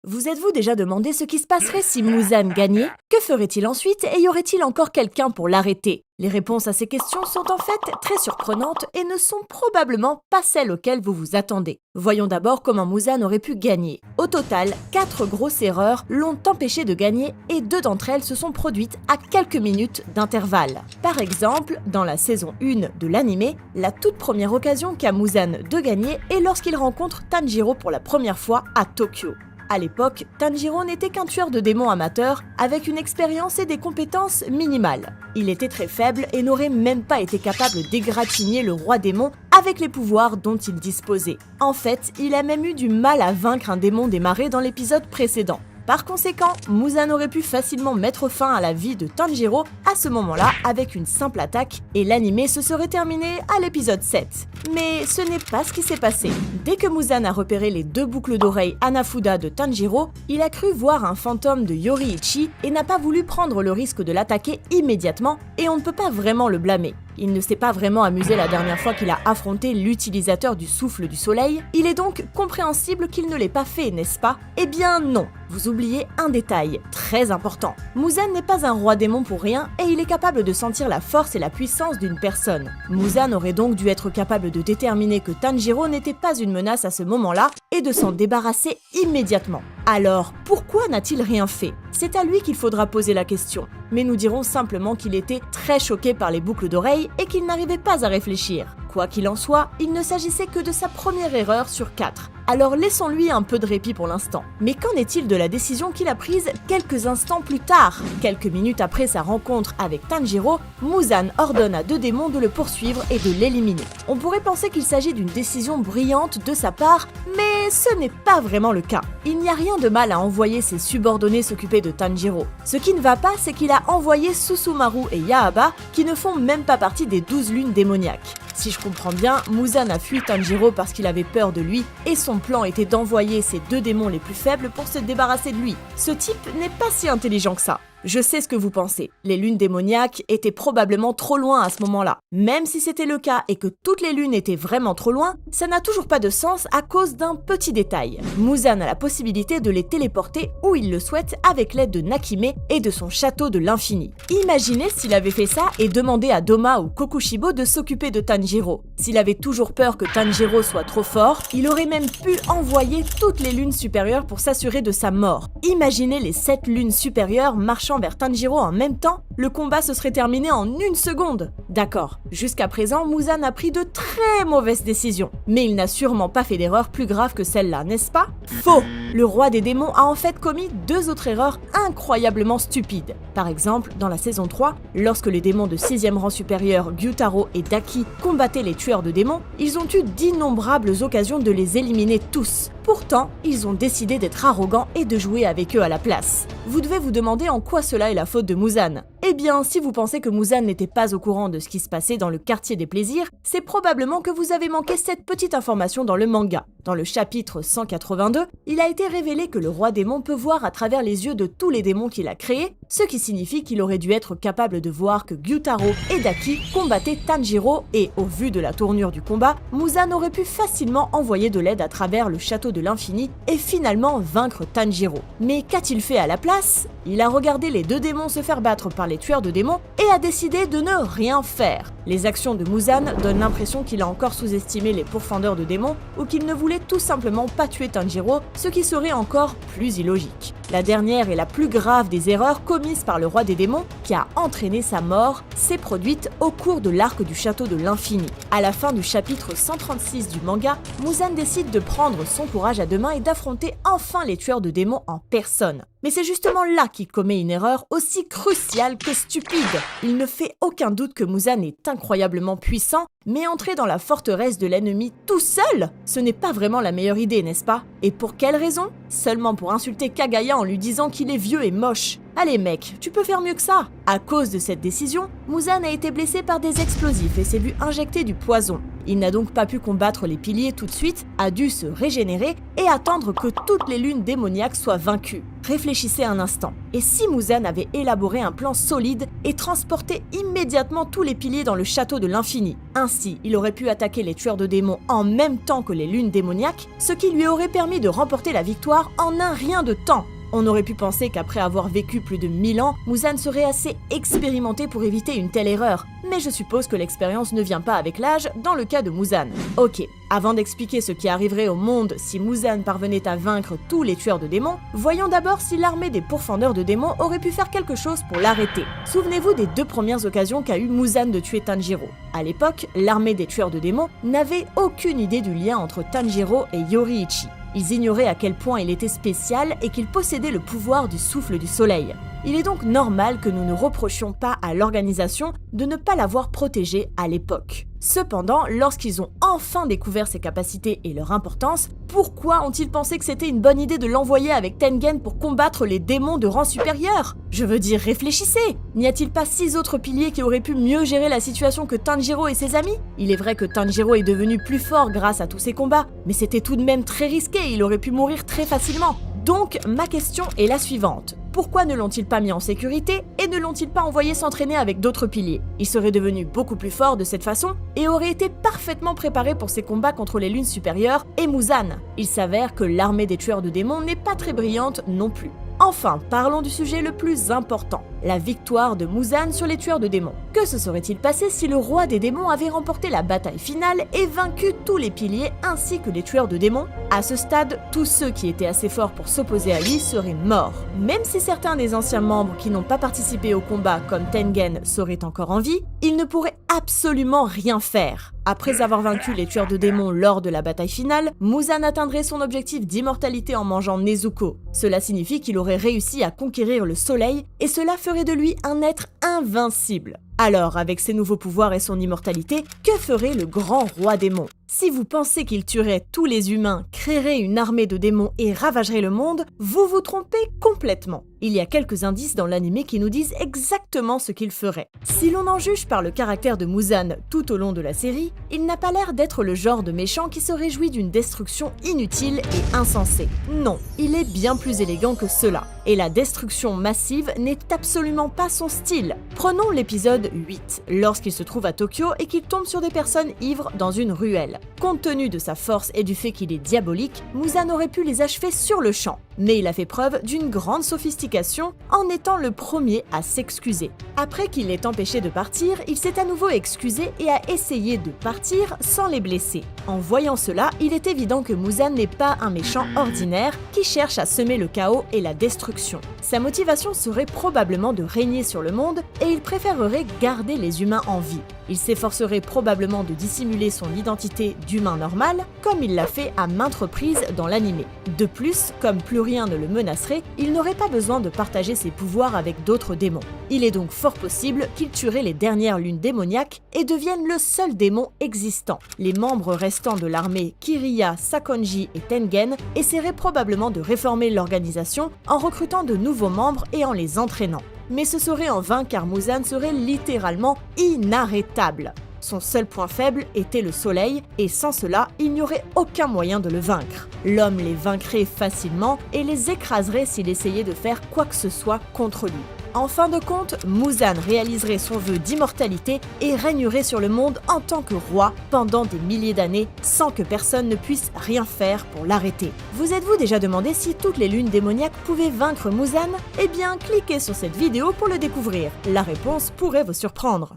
Vous êtes-vous déjà demandé ce qui se passerait si Muzan gagnait? Que ferait-il ensuite et y aurait-il encore quelqu'un pour l'arrêter? Les réponses à ces questions sont en fait très surprenantes et ne sont probablement pas celles auxquelles vous vous attendez. Voyons d'abord comment Muzan aurait pu gagner. Au total, 4 grosses erreurs l'ont empêché de gagner et 2 d'entre elles se sont produites à quelques minutes d'intervalle. Par exemple, dans la saison 1 de l'anime, la toute première occasion qu'a Muzan de gagner est lorsqu'il rencontre Tanjiro pour la première fois à Tokyo. À l'époque, Tanjiro n'était qu'un tueur de démons amateur avec une expérience et des compétences minimales. Il était très faible et n'aurait même pas été capable d'égratigner le roi démon avec les pouvoirs dont il disposait. En fait, il a même eu du mal à vaincre un démon des marais dans l'épisode précédent. Par conséquent, Muzan aurait pu facilement mettre fin à la vie de Tanjiro à ce moment-là avec une simple attaque et l'anime se serait terminé à l'épisode 7. Mais ce n'est pas ce qui s'est passé. Dès que Muzan a repéré les 2 boucles d'oreilles Hanafuda de Tanjiro, il a cru voir un fantôme de Yoriichi et n'a pas voulu prendre le risque de l'attaquer immédiatement et on ne peut pas vraiment le blâmer. Il ne s'est pas vraiment amusé la dernière fois qu'il a affronté l'utilisateur du souffle du soleil, il est donc compréhensible qu'il ne l'ait pas fait, n'est-ce pas? Eh bien non, vous oubliez un détail très important. Muzan n'est pas un roi démon pour rien et il est capable de sentir la force et la puissance d'une personne. Muzan aurait donc dû être capable de déterminer que Tanjiro n'était pas une menace à ce moment-là et de s'en débarrasser immédiatement. Alors, pourquoi n'a-t-il rien fait? C'est à lui qu'il faudra poser la question. Mais nous dirons simplement qu'il était très choqué par les boucles d'oreilles et qu'il n'arrivait pas à réfléchir. Quoi qu'il en soit, il ne s'agissait que de sa première erreur sur 4. Alors laissons-lui un peu de répit pour l'instant. Mais qu'en est-il de la décision qu'il a prise quelques instants plus tard? Quelques minutes après sa rencontre avec Tanjiro, Muzan ordonne à 2 démons de le poursuivre et de l'éliminer. On pourrait penser qu'il s'agit d'une décision brillante de sa part, mais ce n'est pas vraiment le cas. Il n'y a rien de mal à envoyer ses subordonnés s'occuper de Tanjiro. Ce qui ne va pas, c'est qu'il a envoyé Susumaru et Yaaba, qui ne font même pas partie des 12 lunes démoniaques. Si je comprends bien, Muzan a fui Tanjiro parce qu'il avait peur de lui, et son plan était d'envoyer ses 2 démons les plus faibles pour se débarrasser de lui. Ce type n'est pas si intelligent que ça. Je sais ce que vous pensez. Les lunes démoniaques étaient probablement trop loin à ce moment-là. Même si c'était le cas et que toutes les lunes étaient vraiment trop loin, ça n'a toujours pas de sens à cause d'un petit détail. Muzan a la possibilité de les téléporter où il le souhaite avec l'aide de Nakime et de son château de l'infini. Imaginez s'il avait fait ça et demandé à Doma ou Kokushibo de s'occuper de Tanjiro. S'il avait toujours peur que Tanjiro soit trop fort, il aurait même pu envoyer toutes les lunes supérieures pour s'assurer de sa mort. Imaginez les 7 lunes supérieures marchant vers Tanjiro en même temps, le combat se serait terminé en 1 seconde. D'accord, jusqu'à présent, Muzan a pris de très mauvaises décisions. Mais il n'a sûrement pas fait d'erreur plus grave que celle-là, n'est-ce pas? Faux! Le roi des démons a en fait commis 2 autres erreurs incroyablement stupides. Par exemple, dans la saison 3, lorsque les démons de 6e rang supérieur Gyutaro et Daki combattaient les tueurs de démons, ils ont eu d'innombrables occasions de les éliminer tous. Pourtant, ils ont décidé d'être arrogants et de jouer avec eux à la place. Vous devez vous demander en quoi cela est la faute de Muzan. Eh bien, si vous pensez que Muzan n'était pas au courant de ce qui se passait dans le quartier des plaisirs, c'est probablement que vous avez manqué cette petite information dans le manga. Dans le chapitre 182, il a été révélé que le roi démon peut voir à travers les yeux de tous les démons qu'il a créés, ce qui signifie qu'il aurait dû être capable de voir que Gyutaro et Daki combattaient Tanjiro et, au vu de la tournure du combat, Muzan aurait pu facilement envoyer de l'aide à travers le château de l'infini et finalement vaincre Tanjiro. Mais qu'a-t-il fait à la place? Il a regardé les 2 démons se faire battre par les tueurs de démons et a décidé de ne rien faire. Les actions de Muzan donnent l'impression qu'il a encore sous-estimé les pourfendeurs de démons ou qu'il ne voulait tout simplement pas tuer Tanjiro, ce qui serait encore plus illogique. La dernière et la plus grave des erreurs commises par le roi des démons, qui a entraîné sa mort, s'est produite au cours de l'arc du château de l'infini. À la fin du chapitre 136 du manga, Muzan décide de prendre son courage à 2 mains et d'affronter enfin les tueurs de démons en personne. Mais c'est justement là qu'il commet une erreur aussi cruciale que stupide. Il ne fait aucun doute que Muzan est incroyablement puissant, mais entrer dans la forteresse de l'ennemi tout seul, ce n'est pas vraiment la meilleure idée, n'est-ce pas? Et pour quelle raison? Seulement pour insulter Kagaya en lui disant qu'il est vieux et moche. Allez mec, tu peux faire mieux que ça. À cause de cette décision, Muzan a été blessé par des explosifs et s'est vu injecter du poison. Il n'a donc pas pu combattre les piliers tout de suite, a dû se régénérer et attendre que toutes les lunes démoniaques soient vaincues. Réfléchissez un instant. Et si Muzan avait élaboré un plan solide et transporté immédiatement tous les piliers dans le château de l'infini? Ainsi, il aurait pu attaquer les tueurs de démons en même temps que les lunes démoniaques, ce qui lui aurait permis de remporter la victoire en un rien de temps. On aurait pu penser qu'après avoir vécu plus de 1000 ans, Muzan serait assez expérimenté pour éviter une telle erreur, mais je suppose que l'expérience ne vient pas avec l'âge dans le cas de Muzan. Ok, avant d'expliquer ce qui arriverait au monde si Muzan parvenait à vaincre tous les tueurs de démons, voyons d'abord si l'armée des pourfendeurs de démons aurait pu faire quelque chose pour l'arrêter. Souvenez-vous des 2 premières occasions qu'a eu Muzan de tuer Tanjiro. À l'époque, l'armée des tueurs de démons n'avait aucune idée du lien entre Tanjiro et Yoriichi. Ils ignoraient à quel point il était spécial et qu'il possédait le pouvoir du souffle du soleil. Il est donc normal que nous ne reprochions pas à l'organisation de ne pas l'avoir protégé à l'époque. Cependant, lorsqu'ils ont enfin découvert ses capacités et leur importance, pourquoi ont-ils pensé que c'était une bonne idée de l'envoyer avec Tengen pour combattre les démons de rang supérieur? Je veux dire, réfléchissez! N'y a-t-il pas 6 autres piliers qui auraient pu mieux gérer la situation que Tanjiro et ses amis? Il est vrai que Tanjiro est devenu plus fort grâce à tous ces combats, mais c'était tout de même très risqué, il aurait pu mourir très facilement. Donc, ma question est la suivante. Pourquoi ne l'ont-ils pas mis en sécurité et ne l'ont-ils pas envoyé s'entraîner avec d'autres piliers? Il serait devenu beaucoup plus fort de cette façon et aurait été parfaitement préparé pour ses combats contre les lunes supérieures et Muzan. Il s'avère que l'armée des tueurs de démons n'est pas très brillante non plus. Enfin, parlons du sujet le plus important, la victoire de Muzan sur les tueurs de démons. Que se serait-il passé si le roi des démons avait remporté la bataille finale et vaincu tous les piliers ainsi que les tueurs de démons? À ce stade, tous ceux qui étaient assez forts pour s'opposer à lui seraient morts. Même si certains des anciens membres qui n'ont pas participé au combat comme Tengen seraient encore en vie, ils ne pourraient absolument rien faire. Après avoir vaincu les tueurs de démons lors de la bataille finale, Muzan atteindrait son objectif d'immortalité en mangeant Nezuko. Cela signifie qu'il aurait réussi à conquérir le soleil et cela ferait de lui un être invincible. Alors, avec ses nouveaux pouvoirs et son immortalité, que ferait le grand roi démon? Si vous pensez qu'il tuerait tous les humains, créerait une armée de démons et ravagerait le monde, vous vous trompez complètement. Il y a quelques indices dans l'anime qui nous disent exactement ce qu'il ferait. Si l'on en juge par le caractère de Muzan tout au long de la série, il n'a pas l'air d'être le genre de méchant qui se réjouit d'une destruction inutile et insensée. Non, il est bien plus élégant que cela. Et la destruction massive n'est absolument pas son style. Prenons l'épisode 8, lorsqu'il se trouve à Tokyo et qu'il tombe sur des personnes ivres dans une ruelle. Compte tenu de sa force et du fait qu'il est diabolique, Muzan aurait pu les achever sur le champ. Mais il a fait preuve d'une grande sophistication en étant le premier à s'excuser. Après qu'il l'ait empêché de partir, il s'est à nouveau excusé et a essayé de partir sans les blesser. En voyant cela, il est évident que Muzan n'est pas un méchant ordinaire qui cherche à semer le chaos et la destruction. Sa motivation serait probablement de régner sur le monde et il préférerait garder les humains en vie. Il s'efforcerait probablement de dissimuler son identité d'humain normal, comme il l'a fait à maintes reprises dans l'anime. De plus, comme plus rien ne le menacerait, il n'aurait pas besoin de partager ses pouvoirs avec d'autres démons. Il est donc fort possible qu'il tuerait les dernières lunes démoniaques et devienne le seul démon existant. Les membres restants de l'armée, Kiriya, Sakonji et Tengen, essaieraient probablement de réformer l'organisation en recrutant de nouveaux membres et en les entraînant. Mais ce serait en vain car Muzan serait littéralement inarrêtable. Son seul point faible était le soleil, et sans cela, il n'y aurait aucun moyen de le vaincre. L'homme les vaincrait facilement et les écraserait s'il essayait de faire quoi que ce soit contre lui. En fin de compte, Muzan réaliserait son vœu d'immortalité et régnerait sur le monde en tant que roi pendant des milliers d'années sans que personne ne puisse rien faire pour l'arrêter. Vous êtes-vous déjà demandé si toutes les lunes démoniaques pouvaient vaincre Muzan? Eh bien, cliquez sur cette vidéo pour le découvrir. La réponse pourrait vous surprendre.